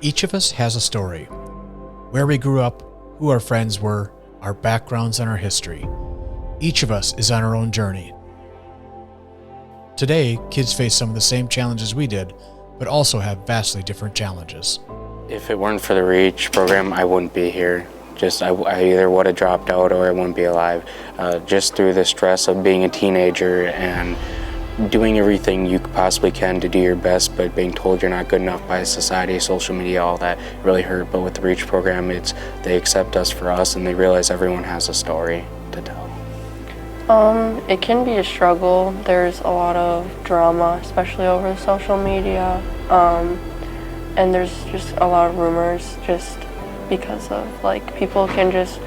Each of us has a story. Where we grew up, who our friends were, our backgrounds, and our history. Each of us is on our own journey. Today, kids face some of the same challenges we did, but also have vastly different challenges. If it weren't for the REACH program, I wouldn't be here. I either would have dropped out or I wouldn't be alive. Just through the stress of being a teenager and doing everything you possibly can to do your best, but being told you're not good enough by society, social media, all that really hurt. But with the REACH program, they accept us for us and they realize everyone has a story to tell. It can be a struggle. There's a lot of drama, especially over the social media. And there's just a lot of rumors just because of people can just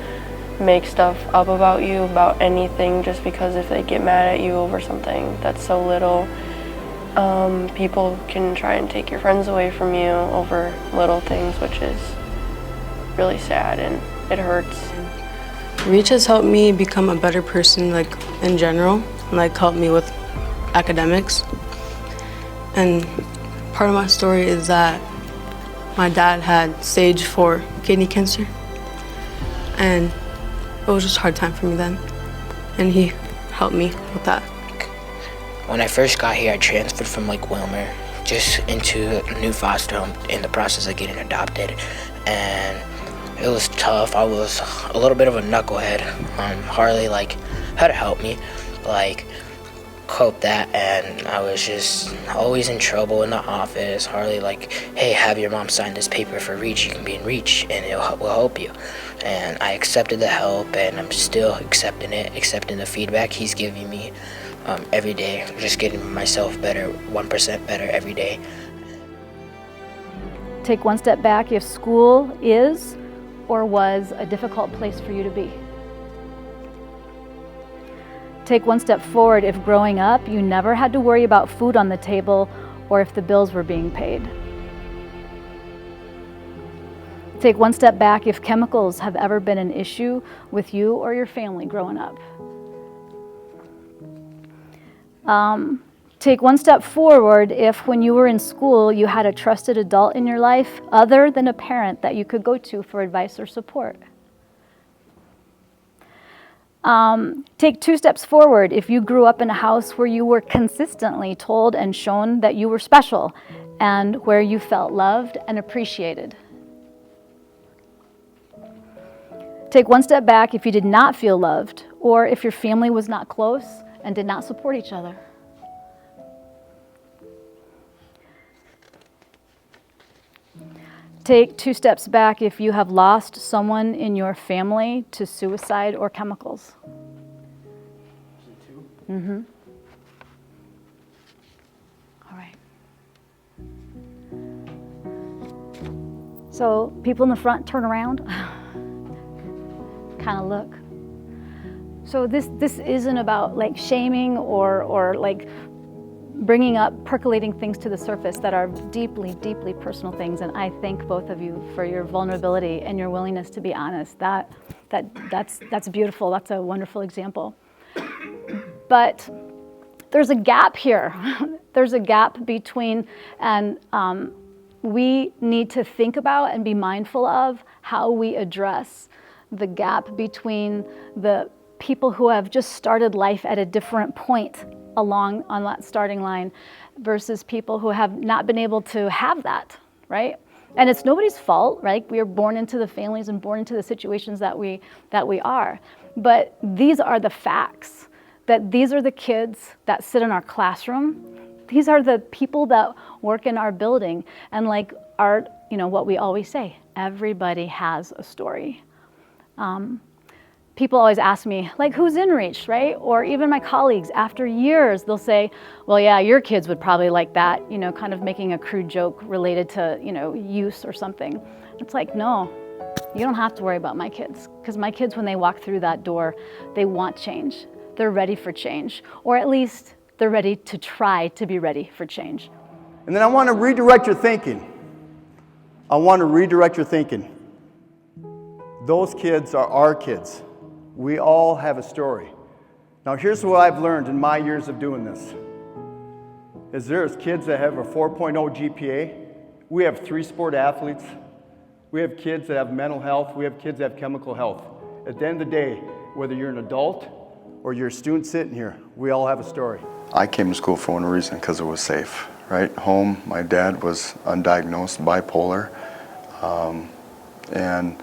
make stuff up about you, about anything, just because if they get mad at you over something that's so little. People can try and take your friends away from you over little things, which is really sad and it hurts. REACH has helped me become a better person, in general, and helped me with academics. And part of my story is that my dad had stage 4 kidney cancer, and it was just a hard time for me then, and he helped me with that. When I first got here, I transferred from Wilmer just into a new foster home in the process of getting adopted, and it was tough. I was a little bit of a knucklehead. Harley had to help me cope that, and I was just always in trouble in the office. Harley hey, have your mom sign this paper for REACH. You can be in REACH and will help you. And I accepted the help, and I'm still accepting it, accepting the feedback he's giving me every day, just getting myself better, 1% better every day. Take one step back if school is or was a difficult place for you to be. Take one step forward if growing up you never had to worry about food on the table or if the bills were being paid. Take one step back if chemicals have ever been an issue with you or your family growing up. Take one step forward if when you were in school you had a trusted adult in your life other than a parent that you could go to for advice or support. Take 2 steps forward if you grew up in a house where you were consistently told and shown that you were special and where you felt loved and appreciated. Take 1 step back if you did not feel loved or if your family was not close and did not support each other. Take 2 steps back if you have lost someone in your family to suicide or chemicals. Mm-hmm. All right. So people in the front turn around, kind of look. So this isn't about shaming or bringing up, percolating things to the surface that are deeply, deeply personal things. And I thank both of you for your vulnerability and your willingness to be honest. That's beautiful. That's a wonderful example. But there's a gap here. There's a gap between, and we need to think about and be mindful of how we address the gap between the people who have just started life at a different point along on that starting line versus people who have not been able to have that, right? And it's nobody's fault, right? We are born into the families and born into the situations that we are. But these are the facts, that these are the kids that sit in our classroom. These are the people that work in our building. And what we always say, everybody has a story. People always ask me, who's in REACH, right? Or even my colleagues, after years, they'll say, well, yeah, your kids would probably like that, kind of making a crude joke related to, use or something. It's no, you don't have to worry about my kids, because my kids, when they walk through that door, they want change. They're ready for change, or at least they're ready to try to be ready for change. And then I want to redirect your thinking. Those kids are our kids. We all have a story. Now here's what I've learned in my years of doing this. There's kids that have a 4.0 GPA We have 3 sport athletes. We have kids that have mental health. We have kids that have chemical health. At the end of the day, whether you're an adult or you're a student sitting here, we all have a story. I came to school for one reason, because it was safe, right? Home, my dad was undiagnosed bipolar, and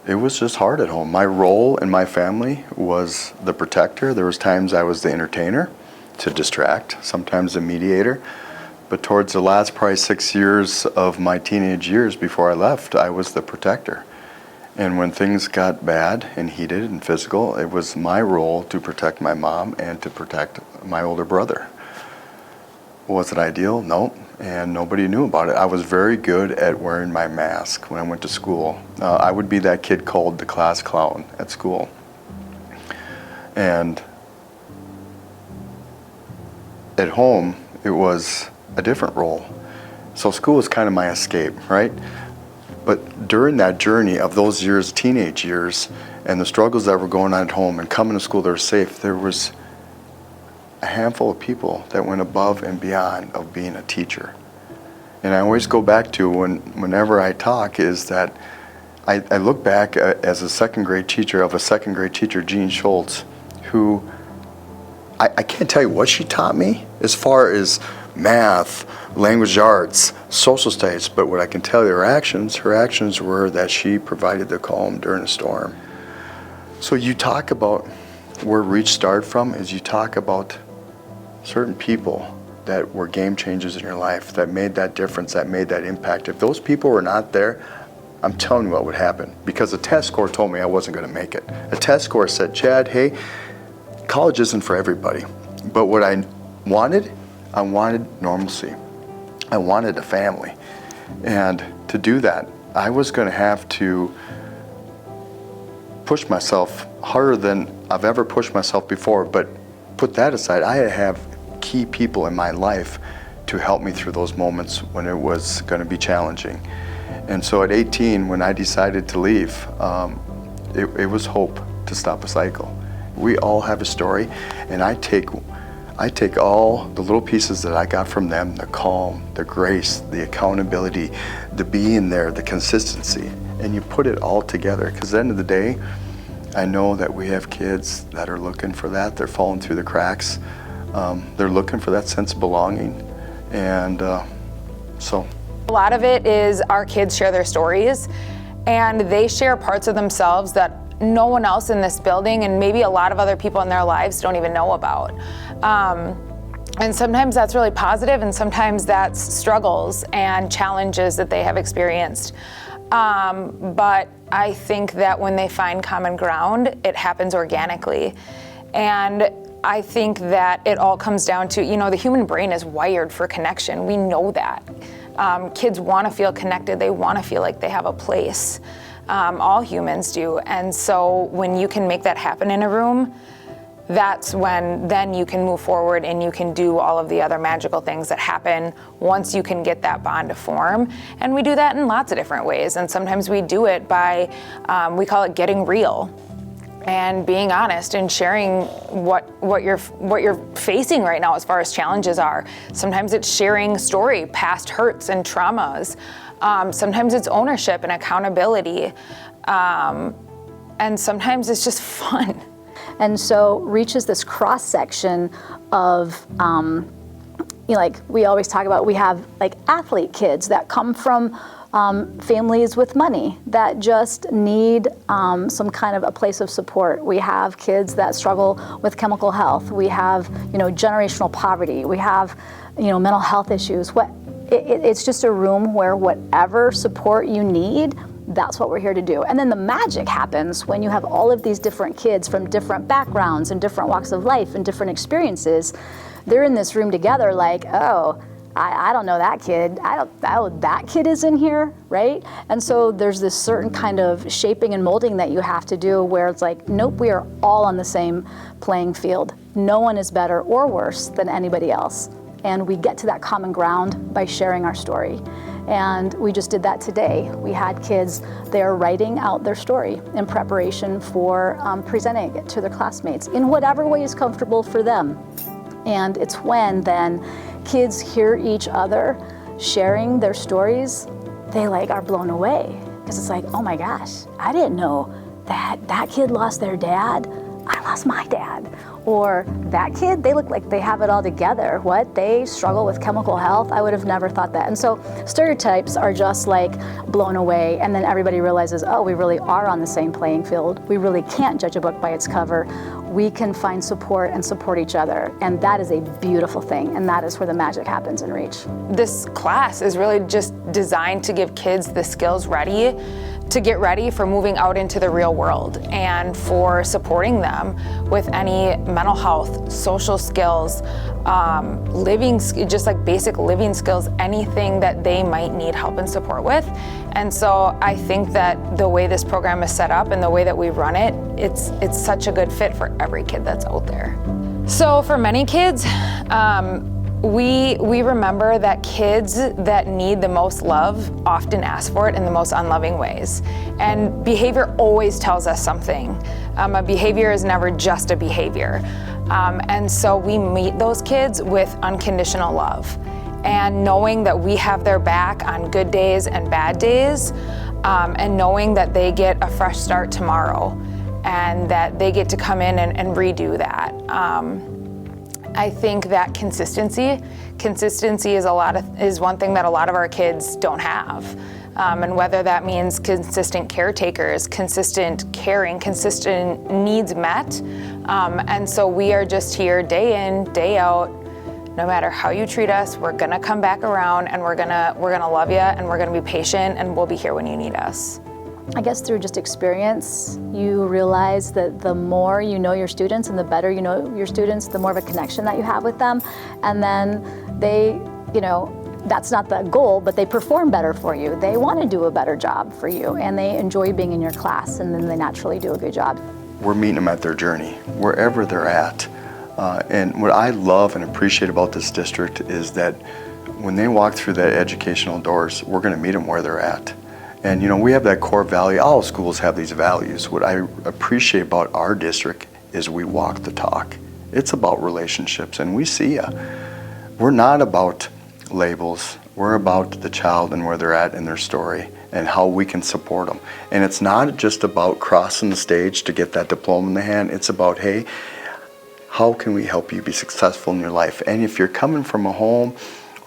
it was just hard at home. My role in my family was the protector. There was times I was the entertainer to distract, sometimes the mediator. But towards the last probably 6 years of my teenage years before I left, I was the protector. And when things got bad and heated and physical, it was my role to protect my mom and to protect my older brother. Was it ideal? No, and nobody knew about it. I was very good at wearing my mask when I went to school. I would be that kid called the class clown at school. And at home, it was a different role. So school was kind of my escape, right? But during that journey of those years, teenage years, and the struggles that were going on at home and coming to school that were safe, there was a handful of people that went above and beyond of being a teacher. And I always go back to whenever I talk is that I look back as a second grade teacher, Jean Schultz, who I can't tell you what she taught me as far as math, language arts, social studies, but what I can tell you, her actions were that she provided the calm during a storm. So you talk about where Reach started from, is you talk about certain people that were game changers in your life, that made that difference, that made that impact. If those people were not there, I'm telling you what would happen, because a test score told me I wasn't going to make it. A test score said, Chad, hey, college isn't for everybody. But what I wanted normalcy. I wanted a family. And to do that, I was going to have to push myself harder than I've ever pushed myself before. But put that aside, I had to have key people in my life to help me through those moments when it was going to be challenging. And so at 18, when I decided to leave, it was hope to stop a cycle. We all have a story, and I take all the little pieces that I got from them, the calm, the grace, the accountability, the being there, the consistency, and you put it all together. Because at the end of the day, I know that we have kids that are looking for that. They're falling through the cracks. They're looking for that sense of belonging. And so. A lot of it is our kids share their stories, and they share parts of themselves that no one else in this building and maybe a lot of other people in their lives don't even know about. And sometimes that's really positive, and sometimes that's struggles and challenges that they have experienced. But I think that when they find common ground, it happens organically. And I think that it all comes down to, the human brain is wired for connection. We know that. Kids want to feel connected. They want to feel like they have a place. All humans do. And so when you can make that happen in a room, that's when then you can move forward and you can do all of the other magical things that happen once you can get that bond to form. And we do that in lots of different ways. And sometimes we do it by, we call it getting real and being honest and sharing what you're facing right now as far as challenges are. Sometimes it's sharing story, past hurts and traumas. Sometimes it's ownership and accountability. And sometimes it's just fun. And so Reach is this cross section of, like we always talk about, we have like athlete kids that come from families with money that just need some kind of a place of support. We have kids that struggle with chemical health. We have, generational poverty. We have, mental health issues. It's just a room where whatever support you need, that's what we're here to do. And then the magic happens when you have all of these different kids from different backgrounds and different walks of life and different experiences. They're in this room together like, oh, I don't know that kid. That kid is in here, right? And so there's this certain kind of shaping and molding that you have to do where it's like, nope, we are all on the same playing field. No one is better or worse than anybody else. And we get to that common ground by sharing our story. And we just did that today. We had kids, they're writing out their story in preparation for presenting it to their classmates in whatever way is comfortable for them. And it's when then kids hear each other sharing their stories, they like are blown away. Because it's like, oh my gosh, I didn't know that kid lost their dad. I lost my dad. Or that kid, they look like they have it all together. What? They struggle with chemical health? I would have never thought that. And so stereotypes are just like blown away, and then everybody realizes, oh, we really are on the same playing field. We really can't judge a book by its cover. We can find support and support each other. And that is a beautiful thing, and that is where the magic happens in Reach. This class is really just designed to give kids the skills ready to get ready for moving out into the real world and for supporting them with any mental health, social skills, just like basic living skills, anything that they might need help and support with. And so I think that the way this program is set up and the way that we run it, it's such a good fit for every kid that's out there. So for many kids, we remember that kids that need the most love often ask for it in the most unloving ways. And behavior always tells us something. A behavior is never just a behavior. And so we meet those kids with unconditional love. And knowing that we have their back on good days and bad days, and knowing that they get a fresh start tomorrow and that they get to come in and redo that. I think that consistency is one thing that a lot of our kids don't have. And whether that means consistent caretakers, consistent caring, consistent needs met. And so we are just here day in, day out. No matter how you treat us, we're gonna come back around, and we're gonna love you, and we're gonna be patient, and we'll be here when you need us. I guess through just experience, you realize that the more you know your students and the better you know your students, the more of a connection that you have with them. And then they, that's not the goal, but they perform better for you. They want to do a better job for you, and they enjoy being in your class, and then they naturally do a good job. We're meeting them at their journey, wherever they're at. And what I love and appreciate about this district is that when they walk through the educational doors, we're going to meet them where they're at. And we have that core value. All schools have these values. What I appreciate about our district is we walk the talk. It's about relationships, and we see ya. We're not about labels. We're about the child and where they're at in their story and how we can support them. And it's not just about crossing the stage to get that diploma in the hand. It's about, hey, how can we help you be successful in your life? And if you're coming from a home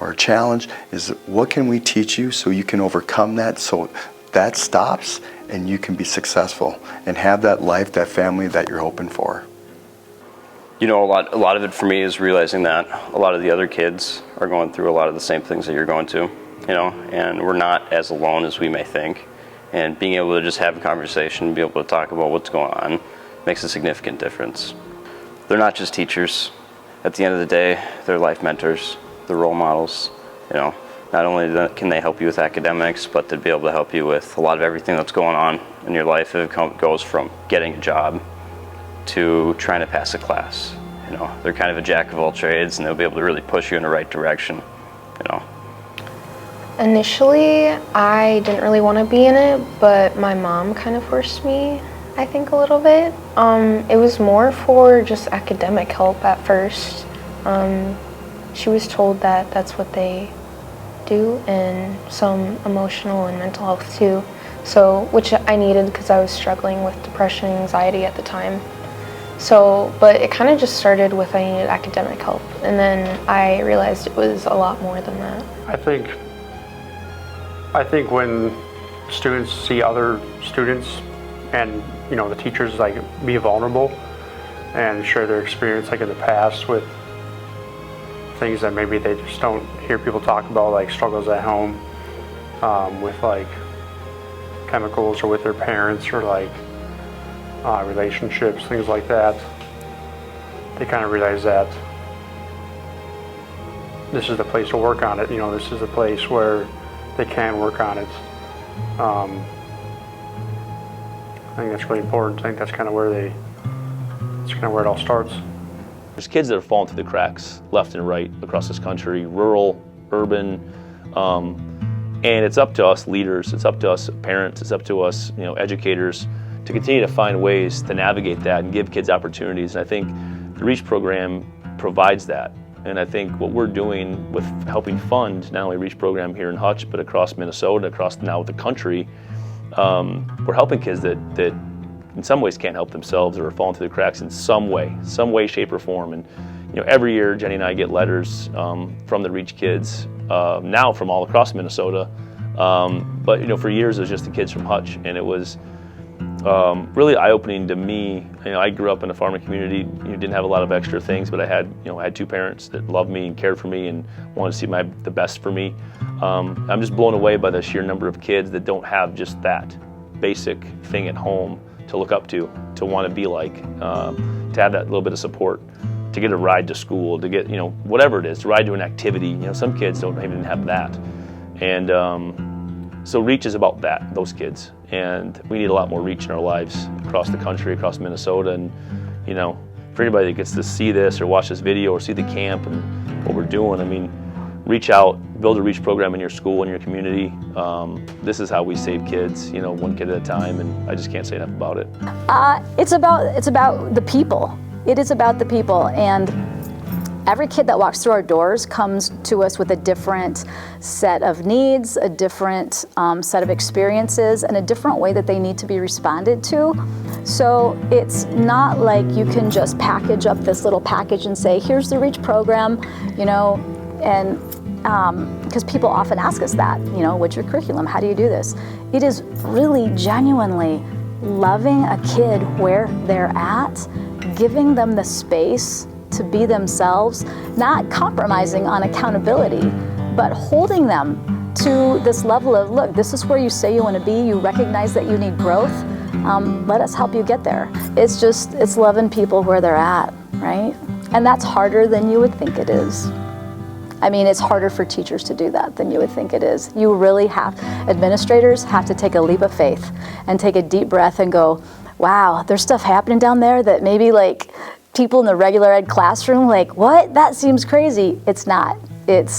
or a challenge, is what can we teach you so you can overcome that, so that stops and you can be successful and have that life, that family that you're hoping for. A lot of it for me is realizing that a lot of the other kids are going through a lot of the same things that you're going to, and we're not as alone as we may think. And being able to just have a conversation, be able to talk about what's going on, makes a significant difference. They're not just teachers. At the end of the day, they're life mentors. The role models. Not only can they help you with academics, but they'd be able to help you with a lot of everything that's going on in your life. It goes from getting a job to trying to pass a class. They're kind of a jack of all trades, and they'll be able to really push you in the right direction. Initially, I didn't really want to be in it, but my mom kind of forced me, I think, a little bit. It was more for just academic help at first. She was told that that's what they do, and some emotional and mental health too. So, which I needed because I was struggling with depression and anxiety at the time. So, but it kind of just started with I needed academic help, and then I realized it was a lot more than that. I think when students see other students and the teachers be vulnerable and share their experience in the past with things that maybe they just don't hear people talk about, like struggles at home with chemicals or with their parents, or relationships, things like that. They kind of realize that this is the place to work on it. This is the place where they can work on it. I think that's really important. I think that's kind of where it all starts. There's kids that have fallen through the cracks left and right across this country, rural, urban, and it's up to us leaders, it's up to us parents, it's up to us, educators, to continue to find ways to navigate that and give kids opportunities. And I think the REACH program provides that. And I think what we're doing with helping fund not only REACH program here in Hutch, but across Minnesota, across now the country, we're helping kids that in some ways can't help themselves or are falling through the cracks in some way, shape, or form. And every year Jenny and I get letters from the REACH kids, now from all across Minnesota. But for years it was just the kids from Hutch, and it was really eye-opening to me. I grew up in a farming community. Didn't have a lot of extra things, but I had two parents that loved me and cared for me and wanted to see the best for me. I'm just blown away by the sheer number of kids that don't have just that basic thing at home to look up to want to be like, to have that little bit of support, to get a ride to school, to get whatever it is, to ride to an activity. Some kids don't even have that, and so REACH is about those kids, and we need a lot more REACH in our lives across the country, across Minnesota. And for anybody that gets to see this or watch this video or see the camp and what we're doing, reach out, build a REACH program in your school, in your community. This is how we save kids, one kid at a time, and I just can't say enough about it. It's about the people. It is about the people, and every kid that walks through our doors comes to us with a different set of needs, a different set of experiences, and a different way that they need to be responded to. So it's not like you can just package up this little package and say, here's the REACH program, and because people often ask us that, what's your curriculum? How do you do this? It is really genuinely loving a kid where they're at, giving them the space to be themselves, not compromising on accountability, but holding them to this level of, look, this is where you say you want to be, you recognize that you need growth, let us help you get there. It's loving people where they're at, right? And that's harder than you would think it is. It's harder for teachers to do that than you would think it is. You really administrators have to take a leap of faith and take a deep breath and go, wow, there's stuff happening down there that maybe people in the regular ed classroom, what? That seems crazy. It's not. It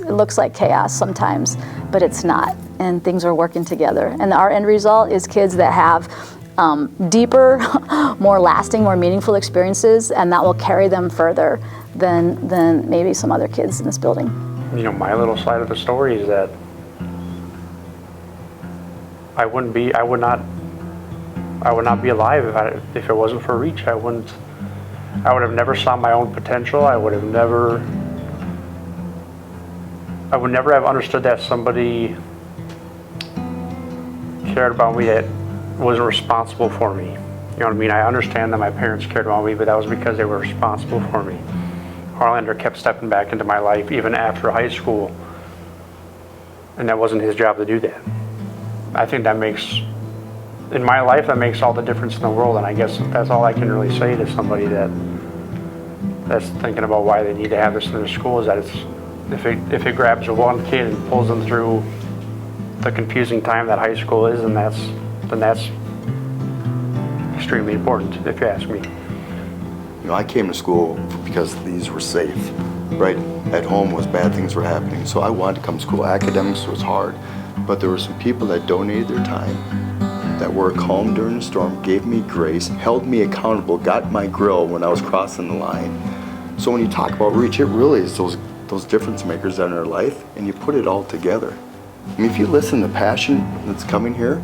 looks like chaos sometimes, but it's not. And things are working together. And our end result is kids that have deeper, more lasting, more meaningful experiences, and that will carry them further than maybe some other kids in this building. My little side of the story is that I would not be alive if it wasn't for REACH. I would have never saw my own potential. I would never have understood that somebody cared about me that wasn't responsible for me. I understand that my parents cared about me, but that was because they were responsible for me. Harlander kept stepping back into my life even after high school, and that wasn't his job to do that. I think in my life, that makes all the difference in the world, and I guess that's all I can really say to somebody that's thinking about why they need to have this in their school, is that if it grabs one kid and pulls them through the confusing time that high school is, then that's extremely important, if you ask me. I came to school because these were safe, right? At home bad things were happening, so I wanted to come to school. Academics was hard, but there were some people that donated their time, that were calm during the storm, gave me grace, held me accountable, got my grill when I was crossing the line. So when you talk about REACH, it really is those difference makers that are in our life, and you put it all together. If you listen to the passion that's coming here,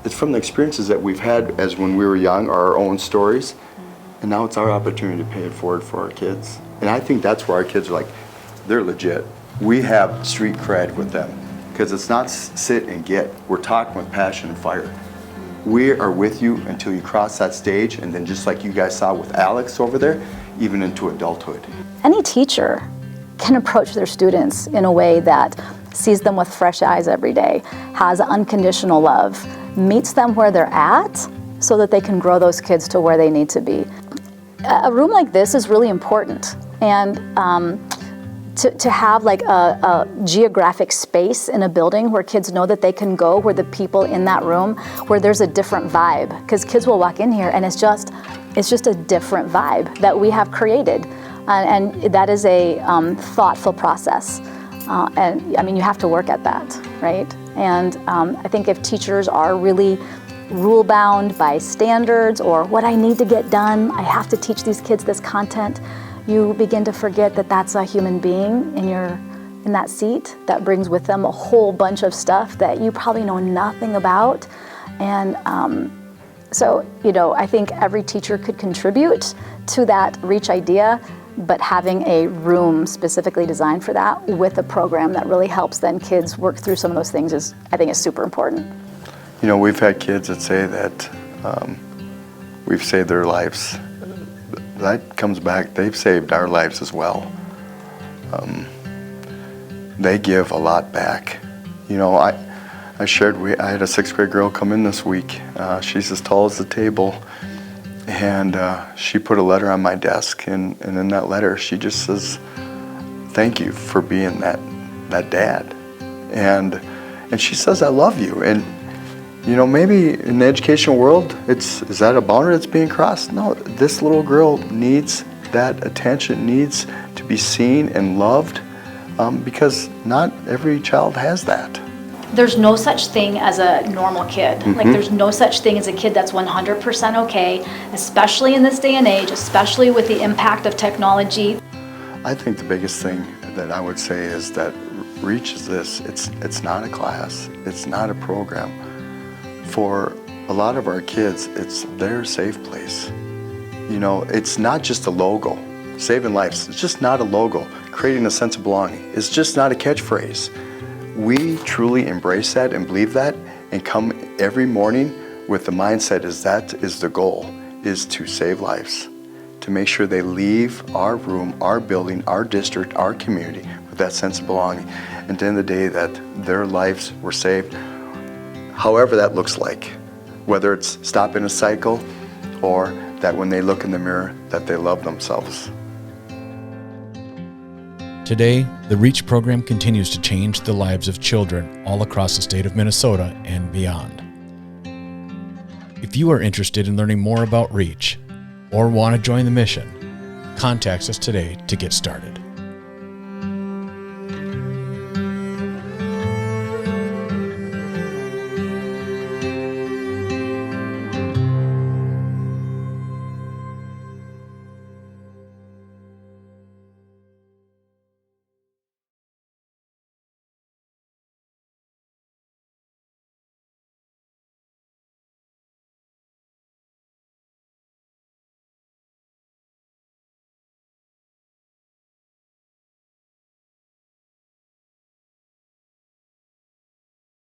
it's from the experiences that we've had as when we were young, our own stories, and now it's our opportunity to pay it forward for our kids. And I think that's where our kids are they're legit. We have street cred with them, because it's not sit and get. We're talking with passion and fire. We are with you until you cross that stage, and then just like you guys saw with Alex over there, even into adulthood. Any teacher can approach their students in a way that sees them with fresh eyes every day, has unconditional love, meets them where they're at so that they can grow those kids to where they need to be. A room like this is really important, and to have a geographic space in a building where kids know that they can go, where the people in that room, where there's a different vibe, because kids will walk in here and it's just a different vibe that we have created, and that is a thoughtful process, and you have to work at that, right? And I think if teachers are really rule-bound by standards or what I need to get done, I have to teach these kids this content, you begin to forget that that's a human being in that seat that brings with them a whole bunch of stuff that you probably know nothing about. And so, I think every teacher could contribute to that REACH idea, but having a room specifically designed for that with a program that really helps then kids work through some of those things I think is super important. We've had kids that say that we've saved their lives. That comes back, they've saved our lives as well. They give a lot back. I shared, I had a 6th grade girl come in this week. She's as tall as the table, and she put a letter on my desk, and in that letter she just says, "Thank you for being that dad." And she says, "I love you." And maybe in the educational world, is that a boundary that's being crossed? No, this little girl needs that attention, needs to be seen and loved, because not every child has that. There's no such thing as a normal kid. Like, there's no such thing as a kid that's 100% okay, especially in this day and age, especially with the impact of technology. I think the biggest thing that I would say is that REACH is this. It's not a class. It's not a program. For a lot of our kids, it's their safe place. It's not just a logo. Saving lives, it's just not a logo. Creating a sense of belonging, it's just not a catchphrase. We truly embrace that and believe that and come every morning with the mindset that is the goal, is to save lives, to make sure they leave our room, our building, our district, our community with that sense of belonging. And at the end of the day, that their lives were saved, however that looks like, whether it's stopping a cycle or that when they look in the mirror that they love themselves. Today, the REACH program continues to change the lives of children all across the state of Minnesota and beyond. If you are interested in learning more about REACH or want to join the mission, contact us today to get started.